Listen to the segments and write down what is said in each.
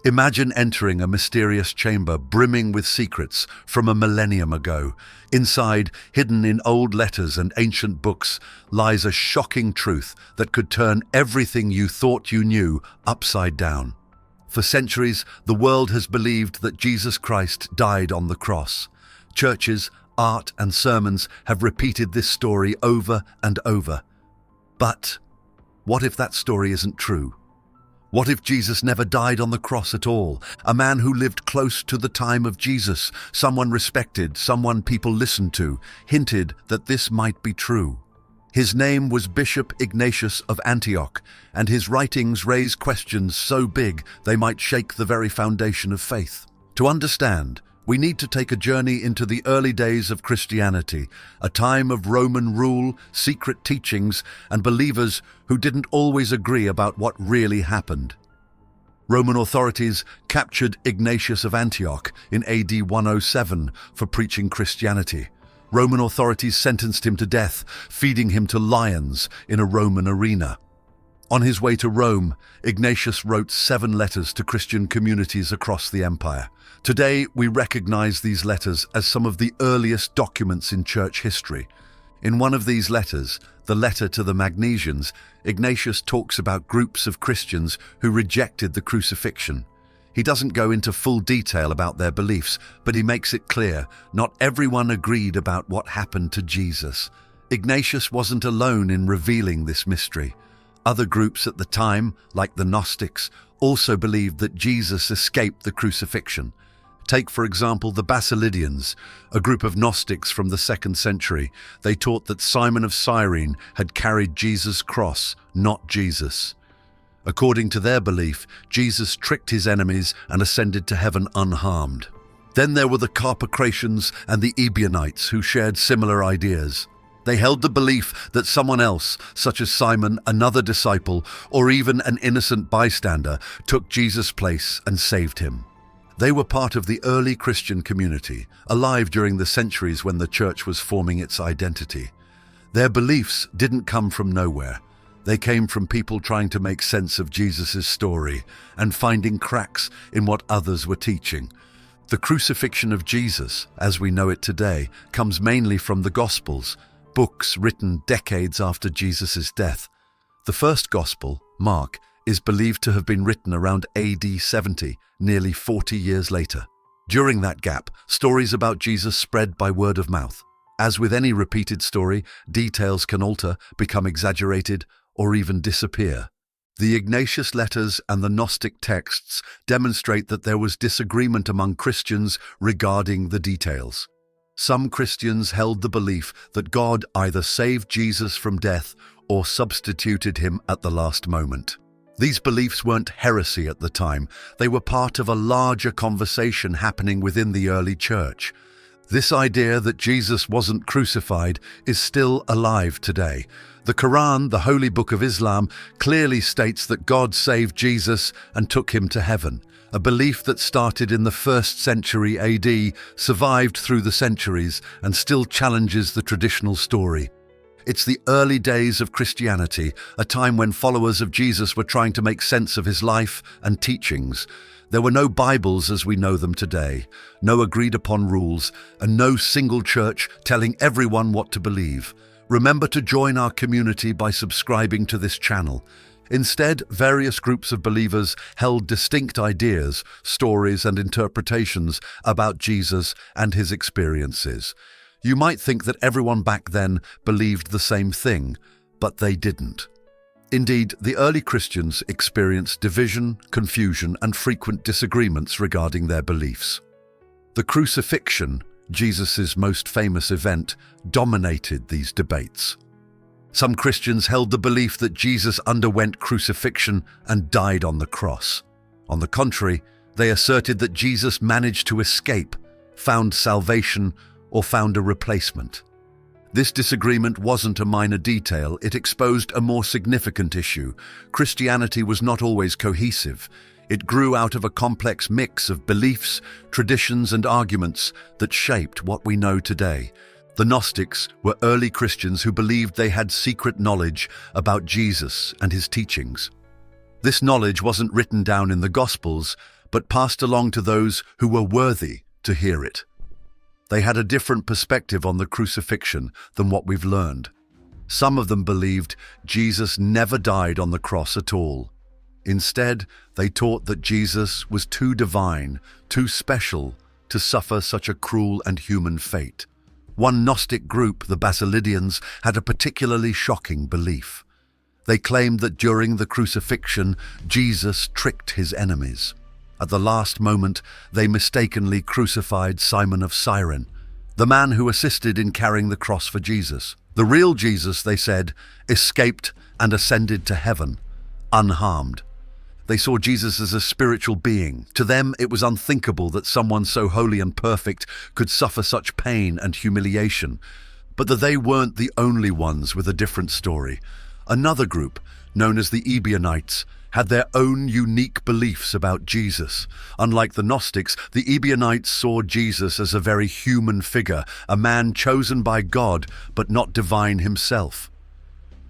Imagine entering a mysterious chamber brimming with secrets from a millennium ago. Inside, hidden in old letters and ancient books, lies a shocking truth that could turn everything you thought you knew upside down. For centuries, the world has believed that Jesus Christ died on the cross. Churches, art, and sermons have repeated this story over and over. But what if that story isn't true? What if Jesus never died on the cross at all? A man who lived close to the time of Jesus, someone respected, someone people listened to, hinted that this might be true. His name was Bishop Ignatius of Antioch, and his writings raise questions so big they might shake the very foundation of faith. To understand, we need to take a journey into the early days of Christianity, a time of Roman rule, secret teachings, and believers who didn't always agree about what really happened. Roman authorities captured Ignatius of Antioch in AD 107 for preaching Christianity. Roman authorities sentenced him to death, feeding him to lions in a Roman arena. On his way to Rome, Ignatius wrote 7 letters to Christian communities across the empire. Today, we recognize these letters as some of the earliest documents in church history. In one of these letters, the letter to the Magnesians, Ignatius talks about groups of Christians who rejected the crucifixion. He doesn't go into full detail about their beliefs, but he makes it clear not everyone agreed about what happened to Jesus. Ignatius wasn't alone in revealing this mystery. Other groups at the time, like the Gnostics, also believed that Jesus escaped the crucifixion. Take, for example, the Basilidians, a group of Gnostics from the 2nd century. They taught that Simon of Cyrene had carried Jesus' cross, not Jesus. According to their belief, Jesus tricked his enemies and ascended to heaven unharmed. Then there were the Carpocratians and the Ebionites, who shared similar ideas. They held the belief that someone else, such as Simon, another disciple, or even an innocent bystander, took Jesus' place and saved him. They were part of the early Christian community, alive during the centuries when the church was forming its identity. Their beliefs didn't come from nowhere. They came from people trying to make sense of Jesus' story and finding cracks in what others were teaching. The crucifixion of Jesus, as we know it today, comes mainly from the Gospels, books written decades after Jesus' death. The first Gospel, Mark, is believed to have been written around AD 70, nearly 40 years later. During that gap, stories about Jesus spread by word of mouth. As with any repeated story, details can alter, become exaggerated, or even disappear. The Ignatius letters and the Gnostic texts demonstrate that there was disagreement among Christians regarding the details. Some Christians held the belief that God either saved Jesus from death or substituted him at the last moment. These beliefs weren't heresy at the time. They were part of a larger conversation happening within the early church. This idea that Jesus wasn't crucified is still alive today. The Quran, the holy book of Islam, clearly states that God saved Jesus and took him to heaven. A belief that started in the 1st century AD, survived through the centuries, and still challenges the traditional story. It's the early days of Christianity, a time when followers of Jesus were trying to make sense of his life and teachings. There were no Bibles as we know them today, no agreed-upon rules, and no single church telling everyone what to believe. Remember to join our community by subscribing to this channel. Instead, various groups of believers held distinct ideas, stories, and interpretations about Jesus and his experiences. You might think that everyone back then believed the same thing, but they didn't. Indeed, the early Christians experienced division, confusion, and frequent disagreements regarding their beliefs. The crucifixion, Jesus' most famous event, dominated these debates. Some Christians held the belief that Jesus underwent crucifixion and died on the cross. On the contrary, they asserted that Jesus managed to escape, found salvation, or found a replacement. This disagreement wasn't a minor detail, it exposed a more significant issue. Christianity was not always cohesive. It grew out of a complex mix of beliefs, traditions, and arguments that shaped what we know today. The Gnostics were early Christians who believed they had secret knowledge about Jesus and his teachings. This knowledge wasn't written down in the Gospels, but passed along to those who were worthy to hear it. They had a different perspective on the crucifixion than what we've learned. Some of them believed Jesus never died on the cross at all. Instead, they taught that Jesus was too divine, too special to suffer such a cruel and human fate. One Gnostic group, the Basilidians, had a particularly shocking belief. They claimed that during the crucifixion, Jesus tricked his enemies. At the last moment, they mistakenly crucified Simon of Cyrene, the man who assisted in carrying the cross for Jesus. The real Jesus, they said, escaped and ascended to heaven, unharmed. They saw Jesus as a spiritual being. To them, it was unthinkable that someone so holy and perfect could suffer such pain and humiliation. But that they weren't the only ones with a different story. Another group, known as the Ebionites, had their own unique beliefs about Jesus. Unlike the Gnostics, the Ebionites saw Jesus as a very human figure, a man chosen by God, but not divine himself.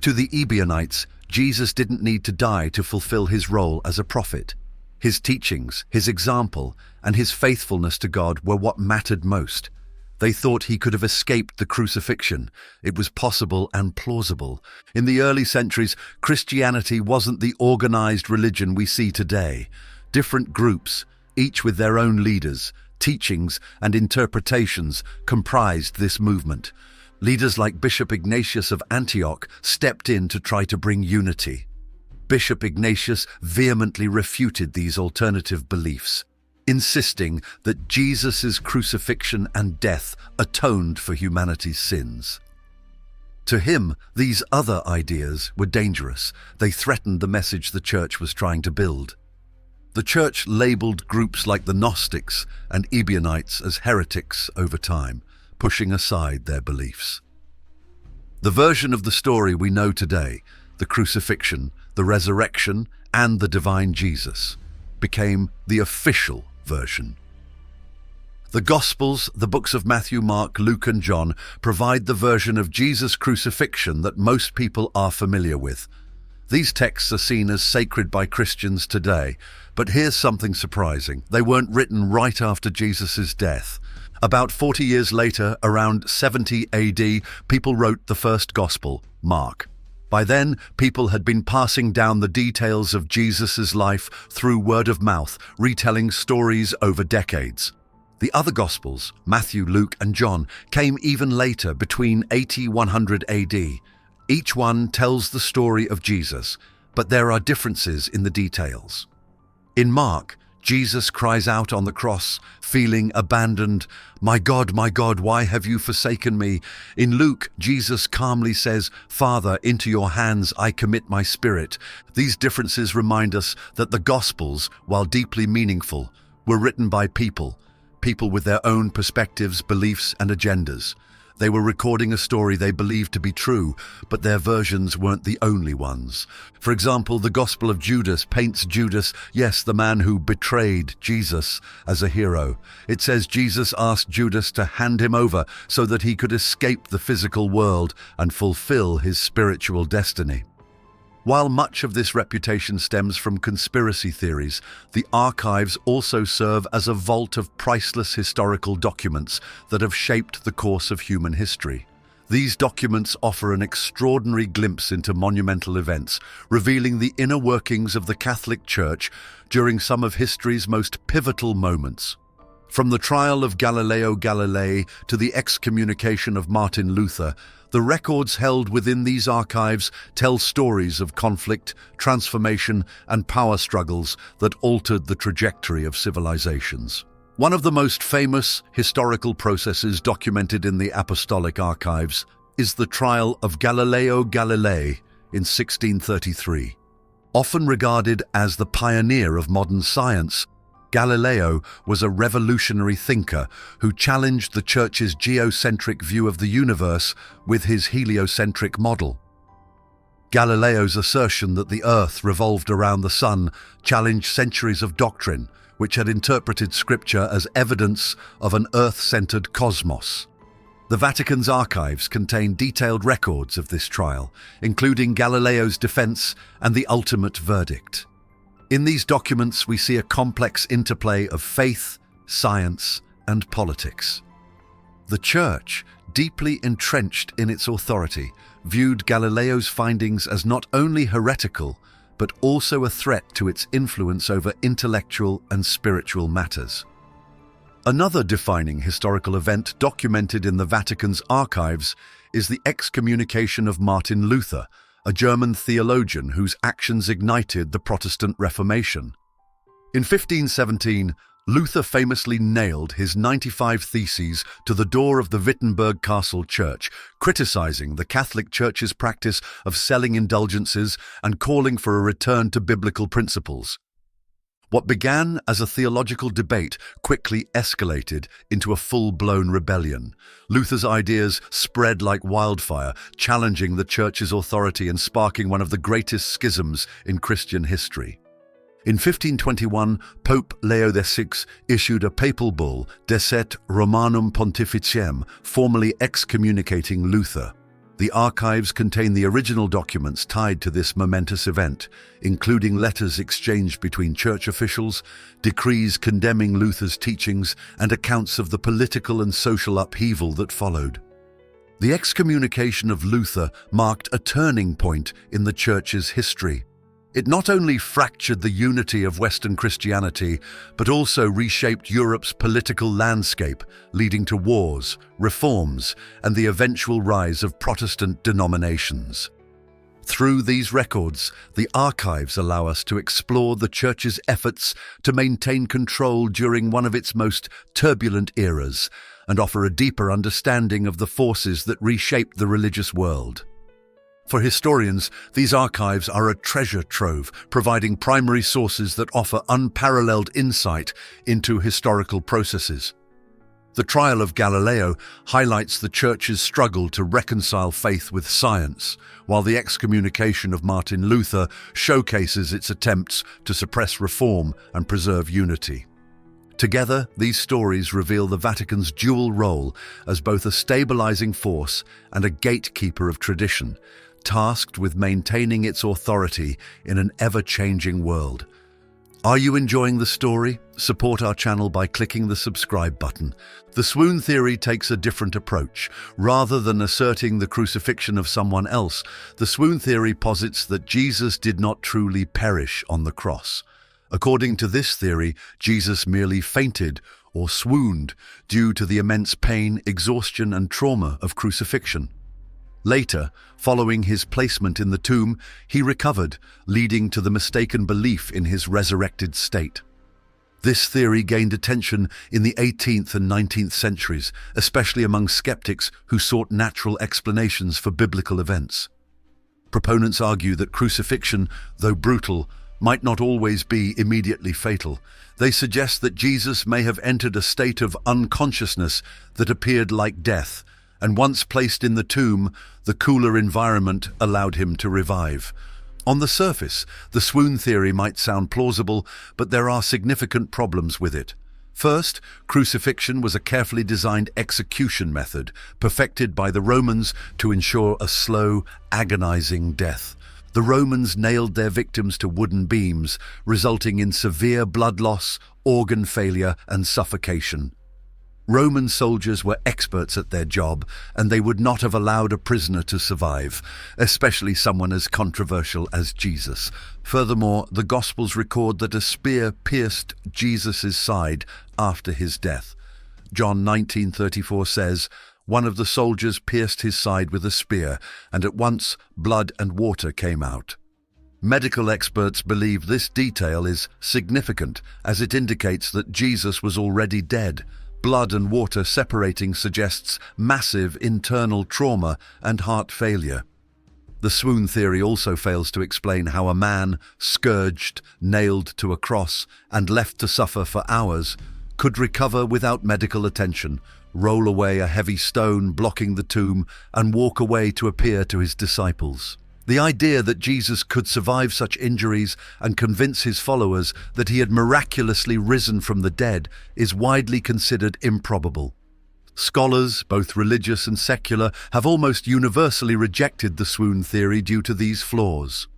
To the Ebionites, Jesus didn't need to die to fulfill his role as a prophet. His teachings, his example, and his faithfulness to God were what mattered most. They thought he could have escaped the crucifixion. It was possible and plausible. In the early centuries, Christianity wasn't the organized religion we see today. Different groups, each with their own leaders, teachings, and interpretations, comprised this movement. Leaders like Bishop Ignatius of Antioch stepped in to try to bring unity. Bishop Ignatius vehemently refuted these alternative beliefs, insisting that Jesus' crucifixion and death atoned for humanity's sins. To him, these other ideas were dangerous. They threatened the message the Church was trying to build. The Church labeled groups like the Gnostics and Ebionites as heretics over time, pushing aside their beliefs. The version of the story we know today, the crucifixion, the resurrection, and the divine Jesus, became the official version. The Gospels, the books of Matthew, Mark, Luke, and John, provide the version of Jesus' crucifixion that most people are familiar with. These texts are seen as sacred by Christians today, but here's something surprising. They weren't written right after Jesus' death. About 40 years later, around 70 AD, people wrote the first Gospel, Mark. By then, people had been passing down the details of Jesus' life through word of mouth, retelling stories over decades. The other Gospels, Matthew, Luke, and John, came even later, between 80–100 AD. Each one tells the story of Jesus, but there are differences in the details. In Mark, Jesus cries out on the cross, feeling abandoned, my God, why have you forsaken me?" In Luke, Jesus calmly says, "Father, into your hands I commit my spirit." These differences remind us that the Gospels, while deeply meaningful, were written by people with their own perspectives, beliefs, and agendas. They were recording a story they believed to be true, but their versions weren't the only ones. For example, the Gospel of Judas paints Judas, yes, the man who betrayed Jesus, as a hero. It says Jesus asked Judas to hand him over so that he could escape the physical world and fulfill his spiritual destiny. While much of this reputation stems from conspiracy theories, the archives also serve as a vault of priceless historical documents that have shaped the course of human history. These documents offer an extraordinary glimpse into monumental events, revealing the inner workings of the Catholic Church during some of history's most pivotal moments. From the trial of Galileo Galilei to the excommunication of Martin Luther, the records held within these archives tell stories of conflict, transformation, and power struggles that altered the trajectory of civilizations. One of the most famous historical processes documented in the Apostolic Archives is the trial of Galileo Galilei in 1633. Often regarded as the pioneer of modern science, Galileo was a revolutionary thinker who challenged the Church's geocentric view of the universe with his heliocentric model. Galileo's assertion that the Earth revolved around the Sun challenged centuries of doctrine, which had interpreted Scripture as evidence of an Earth-centered cosmos. The Vatican's archives contain detailed records of this trial, including Galileo's defense and the ultimate verdict. In these documents, we see a complex interplay of faith, science, and politics. The Church, deeply entrenched in its authority, viewed Galileo's findings as not only heretical, but also a threat to its influence over intellectual and spiritual matters. Another defining historical event documented in the Vatican's archives is the excommunication of Martin Luther, a German theologian whose actions ignited the Protestant Reformation. In 1517, Luther famously nailed his 95 Theses to the door of the Wittenberg Castle Church, criticizing the Catholic Church's practice of selling indulgences and calling for a return to biblical principles. What began as a theological debate quickly escalated into a full-blown rebellion. Luther's ideas spread like wildfire, challenging the Church's authority and sparking one of the greatest schisms in Christian history. In 1521, Pope Leo VI issued a papal bull, Decet Romanum Pontificem, formally excommunicating Luther. The archives contain the original documents tied to this momentous event, including letters exchanged between church officials, decrees condemning Luther's teachings, and accounts of the political and social upheaval that followed. The excommunication of Luther marked a turning point in the Church's history. It not only fractured the unity of Western Christianity, but also reshaped Europe's political landscape, leading to wars, reforms, and the eventual rise of Protestant denominations. Through these records, the archives allow us to explore the Church's efforts to maintain control during one of its most turbulent eras, and offer a deeper understanding of the forces that reshaped the religious world. For historians, these archives are a treasure trove, providing primary sources that offer unparalleled insight into historical processes. The trial of Galileo highlights the Church's struggle to reconcile faith with science, while the excommunication of Martin Luther showcases its attempts to suppress reform and preserve unity. Together, these stories reveal the Vatican's dual role as both a stabilizing force and a gatekeeper of tradition, tasked with maintaining its authority in an ever-changing world. Are you enjoying the story? Support our channel by clicking the subscribe button. The swoon theory takes a different approach. Rather than asserting the crucifixion of someone else, the swoon theory posits that Jesus did not truly perish on the cross. According to this theory, Jesus merely fainted or swooned due to the immense pain, exhaustion, and trauma of crucifixion. Later, following his placement in the tomb, he recovered, leading to the mistaken belief in his resurrected state. This theory gained attention in the 18th and 19th centuries, especially among skeptics who sought natural explanations for biblical events. Proponents argue that crucifixion, though brutal, might not always be immediately fatal. They suggest that Jesus may have entered a state of unconsciousness that appeared like death, and once placed in the tomb, the cooler environment allowed him to revive. On the surface, the swoon theory might sound plausible, but there are significant problems with it. First, crucifixion was a carefully designed execution method, perfected by the Romans to ensure a slow, agonizing death. The Romans nailed their victims to wooden beams, resulting in severe blood loss, organ failure, and suffocation. Roman soldiers were experts at their job, and they would not have allowed a prisoner to survive, especially someone as controversial as Jesus. Furthermore, the Gospels record that a spear pierced Jesus' side after his death. John 19:34 says, "One of the soldiers pierced his side with a spear, and at once blood and water came out." Medical experts believe this detail is significant, as it indicates that Jesus was already dead. Blood and water separating suggests massive internal trauma and heart failure. The swoon theory also fails to explain how a man, scourged, nailed to a cross, and left to suffer for hours, could recover without medical attention, roll away a heavy stone blocking the tomb, and walk away to appear to his disciples. The idea that Jesus could survive such injuries and convince his followers that he had miraculously risen from the dead is widely considered improbable. Scholars, both religious and secular, have almost universally rejected the swoon theory due to these flaws.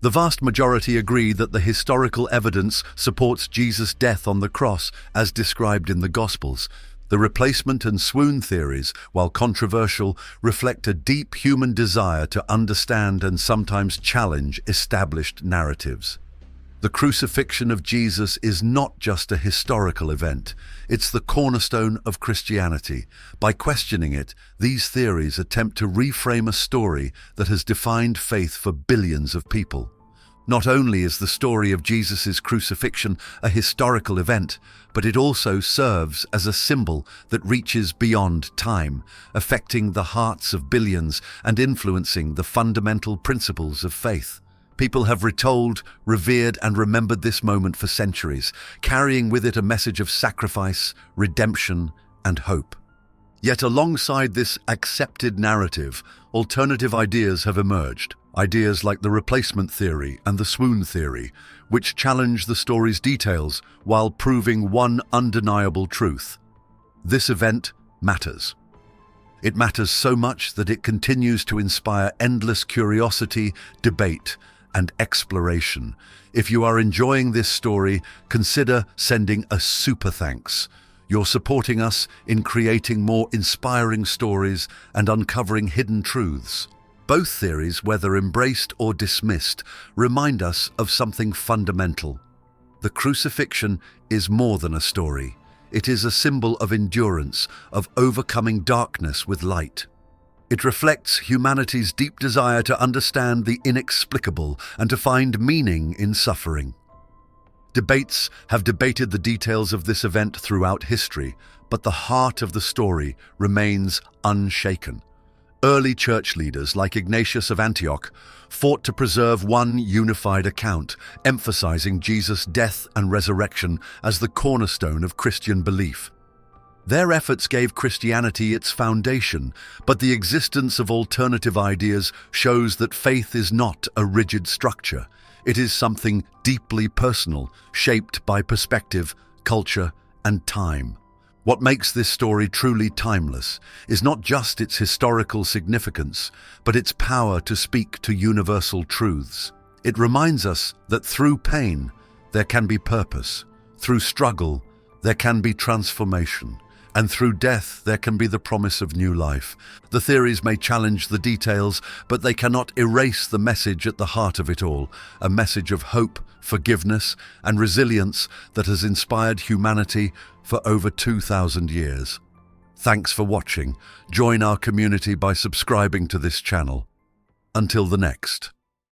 The vast majority agree that the historical evidence supports Jesus' death on the cross as described in the Gospels. The replacement and swoon theories, while controversial, reflect a deep human desire to understand and sometimes challenge established narratives. The crucifixion of Jesus is not just a historical event, it's the cornerstone of Christianity. By questioning it, these theories attempt to reframe a story that has defined faith for billions of people. Not only is the story of Jesus' crucifixion a historical event, but it also serves as a symbol that reaches beyond time, affecting the hearts of billions and influencing the fundamental principles of faith. People have retold, revered, and remembered this moment for centuries, carrying with it a message of sacrifice, redemption, and hope. Yet alongside this accepted narrative, alternative ideas have emerged. Ideas like the replacement theory and the swoon theory, which challenge the story's details while proving one undeniable truth. This event matters. It matters so much that it continues to inspire endless curiosity, debate, and exploration. If you are enjoying this story, consider sending a super thanks. You're supporting us in creating more inspiring stories and uncovering hidden truths. Both theories, whether embraced or dismissed, remind us of something fundamental. The crucifixion is more than a story. It is a symbol of endurance, of overcoming darkness with light. It reflects humanity's deep desire to understand the inexplicable and to find meaning in suffering. Debates have debated the details of this event throughout history, but the heart of the story remains unshaken. Early church leaders like Ignatius of Antioch fought to preserve one unified account, emphasizing Jesus' death and resurrection as the cornerstone of Christian belief. Their efforts gave Christianity its foundation, but the existence of alternative ideas shows that faith is not a rigid structure. It is something deeply personal, shaped by perspective, culture, and time. What makes this story truly timeless is not just its historical significance, but its power to speak to universal truths. It reminds us that through pain, there can be purpose. Through struggle, there can be transformation. And through death, there can be the promise of new life. The theories may challenge the details, but they cannot erase the message at the heart of it all, a message of hope, forgiveness, and resilience that has inspired humanity for over 2,000 years. Thanks for watching. Join our community by subscribing to this channel. Until the next.